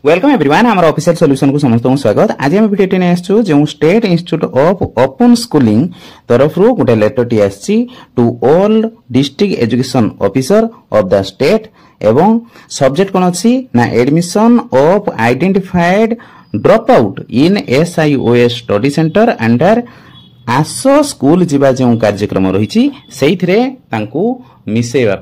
Welcome everyone आम official solution को समस्त स्वागत। आज हम वीडियो ने आसछु जो state institute of open schooling तरफ रो गोटे लेटर टी आछि to all district education officer of the state एवं सब्जेक्ट कोन अछि ना admission of identified drop out in SIOS study centre under आसो स्कूल जीवा जो कार्यक्रम रही से मिसेवा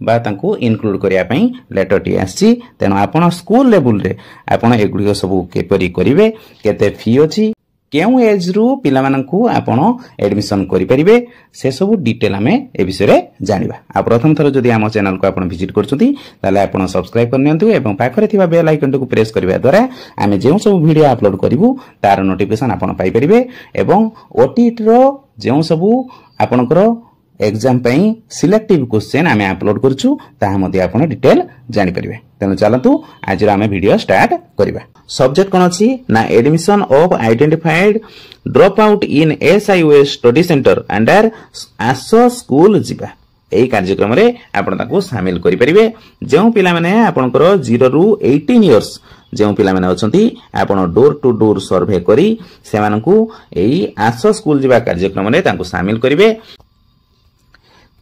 बा तांको इनक्लूड करिया पई लेटर टी आछि। तेनो आपण स्कूल लेवल रे आपण एगुडी सब केपरी करिवे, केते फी अछि, केउ एज रु पिला माननकू आपण एडमिशन करि परिबे, से सब डिटेल हमें ए विषय रे जानिबा। आ प्रथम थर जदि हम चैनल को आपण विजिट करछुती ताले आपण सब्सक्राइब करनियंतु एवं पाखरे थिबा बेल आइकन को प्रेस करबा द्वारा हमें जेउ सब वीडियो अपलोड करिवु तार नोटिफिकेशन आपण पाई परिबे एवं ओटीटी रो जेउ सब आपनकर एग्जाम पई सिलेक्टिव क्वेश्चन आमे अपलोड करछु ताहा मध्ये आपण डिटेल जानि परिबे। तेनु चलंतु आज आमे वीडियो स्टार्ट करिबा। सब्जेक्ट कोन अछि ना admission of identified drop out in SIOS study centre under आसो स्कूल जीवा। एई कार्यक्रम रे आपण ताको शामिल करि परिबे। जेउ पिला माने आपनकर 0 रु 18 इयर्स जो पिला माने अछंती आपण डोर टू डोर सर्वे करी सेमानकू एई आसो स्कूल जीवा कार्यक्रम रे ताको शामिल करिवे।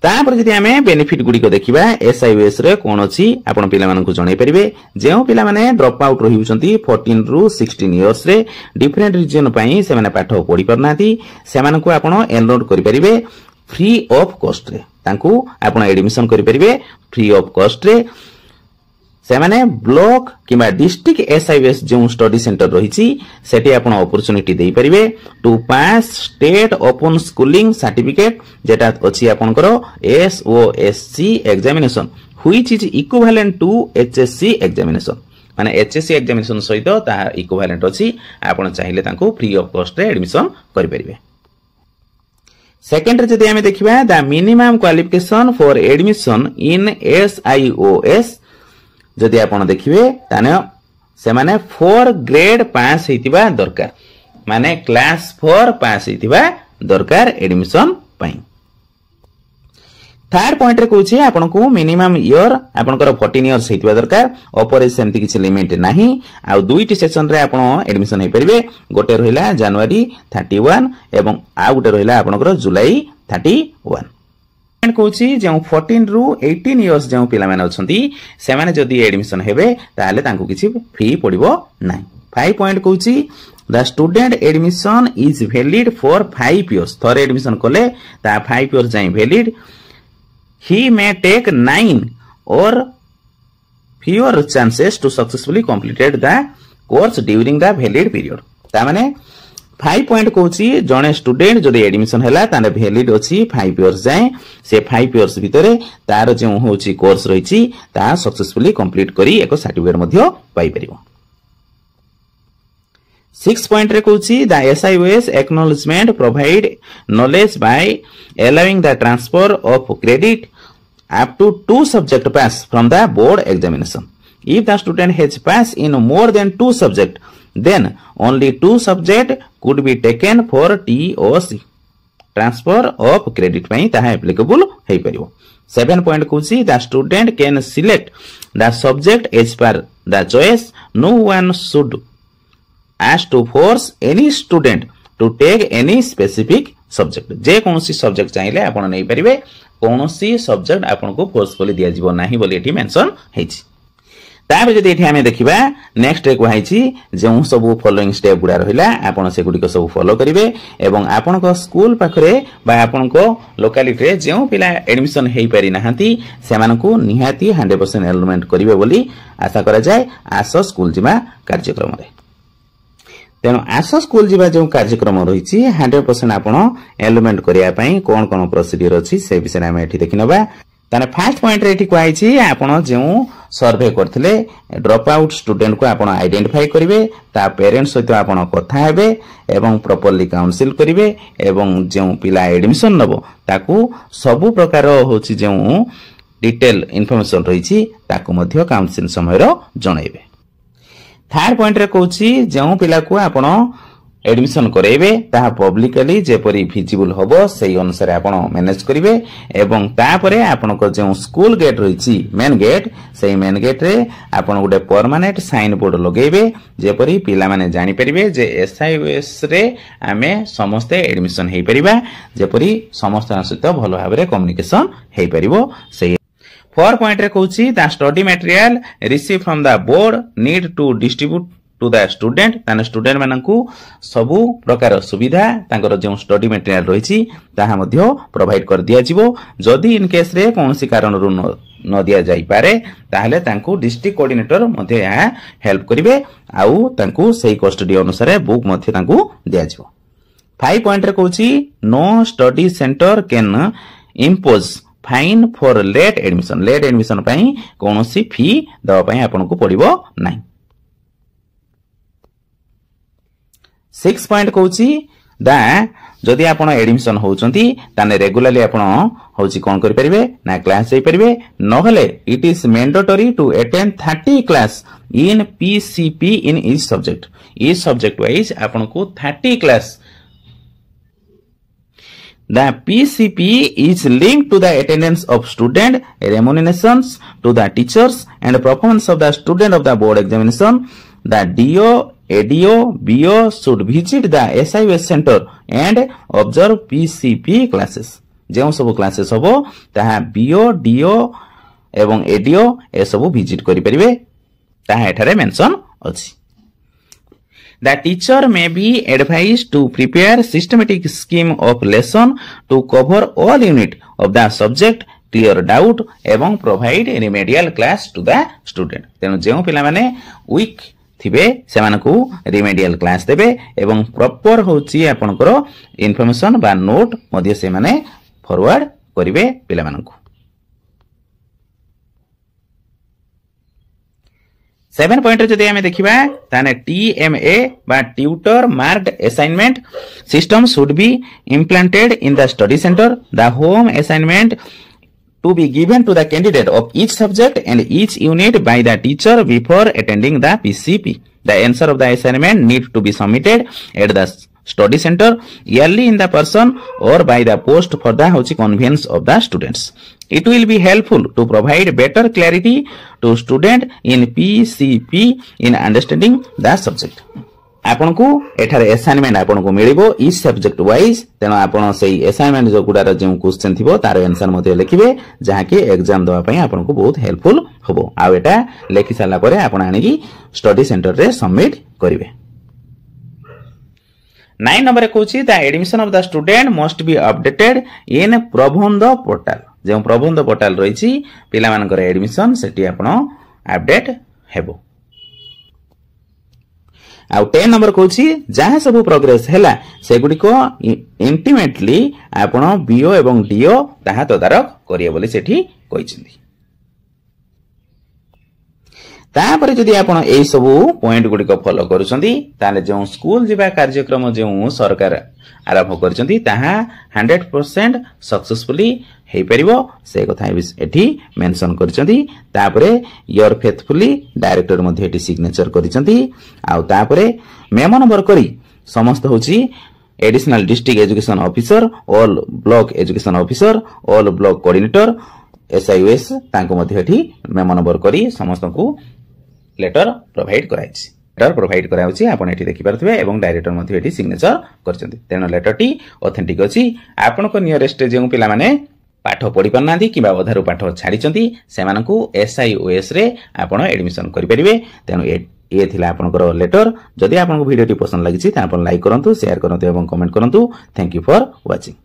तापर जदि आमे बेनिफिट गुडी को देखिबा SIOS रे कोन अछि आपण पिला मानकू जणाई परिबे। जेउ पिला माने ड्रॉप आउट रहि हुचंती 14 रु 16 इयर्स रे डिफरेंट रीजन पई से माने पाठ पढी परनाती सेमानकू आपण एनरोल करि परिबे फ्री ऑफ कॉस्ट रे। तांकू आपण एडमिशन करि परिबे फ्री ऑफ कॉस्ट रे। से माने ब्लॉक किबा डिस्ट्रिक्ट SIOS जो स्टडी सेंटर रहिछि सेठी आपण अपॉर्चुनिटी देई परिबे to pass state open schooling certificate जेटा अछि आपनकर SOSC examination which is equivalent to HSC examination. माने HSC एग्जामिनेशन सहित ता इक्विवेलेंट अछि। आपण चाहिले तांको फ्री ऑफ कॉस्ट रे एडमिशन करि परिबे। सेकेंड रे जदि हमें देखिबा the minimum qualification for admission in SIOS जदि आपण देखिबे ताने से माने 4 ग्रेड पास हेतिबा दरकार, माने क्लास 4 पास हेतिबा दरकार एडमिशन पई। थर्ड पॉइंट रे कहूछि आपण को मिनिमम ईयर आपनकर 14 इयर्स हेतिबा दरकार। ऑपरे सेमति किछि लिमिट नाही। आ दुईटी सेशन रे आपण एडमिशन हे परिबे। गोटे रहिला जनवरी 31 एवं आ गोटे रहिला आपनकर जुलाई 31। कहूछि जे 14 रु 18 इयर्स जो पिला माने अछंती से माने जदी एडमिशन हेबे ताले तांको किछि फी पड़िबो नाही। 5 पॉइंट कहूछि the student admission is valid for 5 years. थोर एडमिशन कोले ता 5 इयर्स जाई वैलिड। ही मे टेक 9 और fewer chances to successfully completed the course during the valid period। ता माने 5 पॉइंट कहूछि जने स्टूडेंट जदि एडमिशन हैला ताने वैलिड अछि 5 इयर्स जाए। से 5 इयर्स भितरे तार जे होछि कोर्स रहिछि ता सक्सेसफुली कंप्लीट करी एको सर्टिफिकेट मध्ये पाई परिबो। 6 पॉइंट रे कहूछि the SIOS acknowledgement provide knowledge by allowing the transfer of credit up to 2 subject pass from the board examination। if the student has passed in more than 2 subject then only 2 subject could be taken for TOC transfer of credit ପାଇଁ ତାହା applicable ହେଇ परिबो। 7 point कहूछि the student can select the subject as per the choice। no one should ask to force any student to take any specific subject। जे कोनोसी subject चाहिले आपण नै परिबे, कोनोसी subject आपण को फोर्सफुली दिया जिवो नाही बोली एठी मेंशन हेछि। ताबे जदि एठी हमें देखिबा नेक्स्ट रे कहैछि जे सब फॉलोइंग स्टेप गुडा रहिला आपण से गुडी को सब फॉलो करिवे एवं आपण को स्कूल पाखरे बा आपण को लोकालिटी रे जेउ पिला एडमिशन हेई पारि नाहंती सेमान को निहाती 100% एनरोलमेंट करिवे बोली आशा करा जाय आसो स्कूल जीवा कार्यक्रम रे। तेनो आसो स्कूल जीवा जो कार्यक्रम रहिछि 100% आपण एनरोलमेंट करिया पई कोन कोन प्रोसीजर अछि से विषय हम एठी देखिनबा। ताने फर्स्ट पॉइंट रे एठी कहैछि आपण जेउ सर्वे करथिले ड्रॉप आउट स्टूडेंट को आपण आइडेंटिफाई करिवे, ता पेरेंट्स सहित आपण कथा हेबे एवं प्रॉपर्ली काउंसिल करिवे एवं जेउ पिला एडमिशन नबो ताकू सब प्रकार होछि जेउ डिटेल इन्फॉर्मेशन रहिछि ताकू मध्ये काउंसिल समय रो जणाइबे। थर्ड पॉइंट रे कहूछि जेउ पिला को आपण एडमिशन करेबे ताहा पब्लिकली जेपरी विजिबल होबो सेही अनुसार आपण मैनेज करिवे एवं तापरे आपनको जे स्कूल गेट रहिछि मेन गेट सेही मेन गेट रे आपण गुटे परमानेंट साइन बोर्ड लगेबे जेपरी पिला माने जानि परिबे जे एसआईओएस रे आमे समस्त एडमिशन हेई परिबा जेपरी समस्त सहित भलो भाबरे कम्युनिकेशन हेई परिबो सेही 4 पॉइंट रे कहूछि the study material receive from the board need to distribute to the student ताने स्टूडेंट माननकु सबु प्रकार सुविधा तांकर जे स्टडी मटेरियल रहिछि ताहा मध्ये प्रोवाइड कर दिया जिवो जदी इन केस रे कोनसी कारण रु न दिया जाई पारे ताहले तांकु डिस्ट्रिक्ट कोऑर्डिनेटर मध्ये या हेल्प करिवे आउ तांकु सेही कस्टडी अनुसार बुक मध्ये तांकु दिया जिवो 5 पॉइंट रे कहूछि no study centre can impose fine for late admission पई कोनोसी फी दवा पई आपनको पड़िबो नाही 6 पॉइंट कहूछि दा जदि आपण एडमिशन होउचंती ताने रेगुलरली आपण होउछि कोन करि परिबे ना क्लास जाई परिबे नहले it is mandatory to attend 30 class in PCP in each subject wise आपनको 30 class The PCP is linked to the attendance of student, remunerations to the teachers, and performance of the student of the board examination. The DO, ADO, BO should visit the SIOS center and observe PCP classes. जो सब classes होबो ताहा BO, DO एवं ADO ए सब visit करि परिबे ताहा एठारे मेंशन अछि The teacher may be advised to prepare systematic scheme of lesson to cover all unit of the subject, clear doubt एवं provide remedial class to the student. तेनु जेउ पिला माने weak थिबे सेमानकु remedial class देबे एवं proper होची आपनकर information बा note मध्ये से माने forward करिवे पिला मानकु 7 पॉइंट जदि हमें देखिबा ताने TMA बा tutor marked assignment system should be implanted in the study centre the home assignment to be given to the candidate of each subject and each unit by the teacher before attending the PCP the answer of the assignment need to be submitted at the study center yearly in the person or by the post for the convenience of the students. It will be helpful to provide better clarity to student in PCP in understanding the subject. आपनको एठारे assignment आपनको मिलिबो इस subject wise तेनो आपण सेही assignment जो गुडार जे question थिबो तार answer मध्ये लिखिबे जहा कि एग्जाम दवा पई आपनको बहुत हेल्पफुल होबो आ एटा लिखि साला परे आपण आनी स्टडी सेंटर रे सबमिट करिवे 9 नंबर कहूछि the admission of the student must be updated in Prabandh portal जे प्रबंध पोर्टल रहिछि पिला मानकर एडमिशन सेठी आपण अपडेट हेबो आ 10 नंबर कहूछि जहां सब प्रोग्रेस हैला सेगुडी को इंटिमेटली आपण बीओ एवं डीओ ताहा तदारक करिए बोली सेठी कहिसथि तापर जदि आपण ए सब पॉइंट गुडी को फॉलो करूछंती ताले जो स्कूल जीवा कार्यक्रम जो सरकार आरंभ करछंती ताहा 100% सक्सेसफुली हे परिबो से कथा एठी मेंशन करछंती तापरे योर फेथफुली डायरेक्टर मध्ये एठी सिग्नेचर करछंती आ तापरे मेमो नंबर करी समस्त होची additional district education officer all block education officer all block coordinator SIOS तांको मध्ये एठी मेमो नंबर करी समस्त को लेटर प्रोवाइड कराइछि लेटर प्रोवाइड कराउछि आपण एठी देखि परथबे एवं डायरेक्टर मध्ये एठी सिग्नेचर करछन्ती तेनो लेटर टी ऑथेंटिक अछि आपण को नियरेस्ट जेउ पिला माने पाठ पढि परनांती किबा अधारु पाठ छाडिचंती सेमानकु SIOS रे आपण एडमिशन करि परिबे तेनो ए थिला आपनकर लेटर जदि आपनको वीडियो टी पसंद लागिछि त आपण लाइक करंतु शेयर करंतु एवं कमेंट करंतु थैंक यू फॉर वाचिंग।